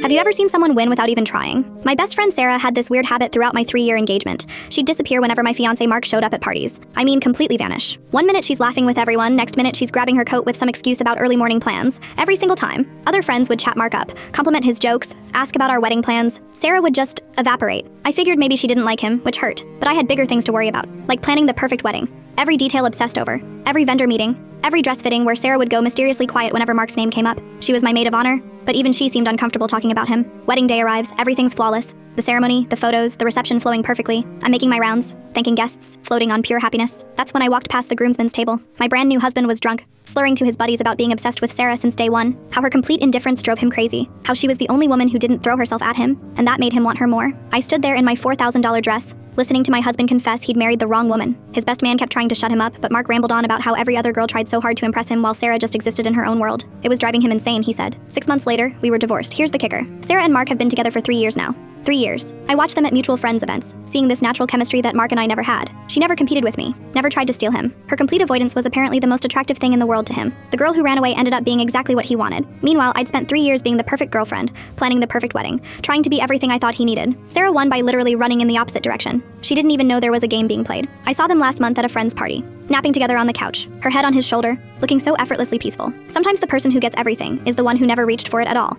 Have you ever seen someone win without even trying? My best friend Sarah had this weird habit throughout my 3-year engagement. She'd disappear whenever my fiancé Mark showed up at parties. I mean, completely vanish. One minute she's laughing with everyone, next minute she's grabbing her coat with some excuse about early morning plans. Every single time. Other friends would chat Mark up, compliment his jokes, ask about our wedding plans. Sarah would just evaporate. I figured maybe she didn't like him, which hurt, but I had bigger things to worry about, like planning the perfect wedding. Every detail obsessed over. Every vendor meeting. Every dress fitting where Sarah would go mysteriously quiet whenever Mark's name came up. She was my maid of honor, but even she seemed uncomfortable talking about him. Wedding day arrives, everything's flawless. The ceremony, the photos, the reception flowing perfectly. I'm making my rounds, thanking guests, floating on pure happiness. That's when I walked past the groomsmen's table. My brand new husband was drunk, slurring to his buddies about being obsessed with Sarah since day one, how her complete indifference drove him crazy, how she was the only woman who didn't throw herself at him, and that made him want her more. I stood there in my $4,000 dress, listening to my husband confess he'd married the wrong woman. His best man kept trying to shut him up, but Mark rambled on about how every other girl tried so hard to impress him while Sarah just existed in her own world. It was driving him insane, he said. 6 months later, we were divorced. Here's the kicker. Sarah and Mark have been together for 3 years now. 3 years. I watched them at mutual friends events, seeing this natural chemistry that Mark and I never had. She never competed with me, never tried to steal him. Her complete avoidance was apparently the most attractive thing in the world to him. The girl who ran away ended up being exactly what he wanted. Meanwhile, I'd spent 3 years being the perfect girlfriend, planning the perfect wedding, trying to be everything I thought he needed. Sarah won by literally running in the opposite direction. She didn't even know there was a game being played. I saw them last month at a friend's party, napping together on the couch, her head on his shoulder, looking so effortlessly peaceful. Sometimes the person who gets everything is the one who never reached for it at all.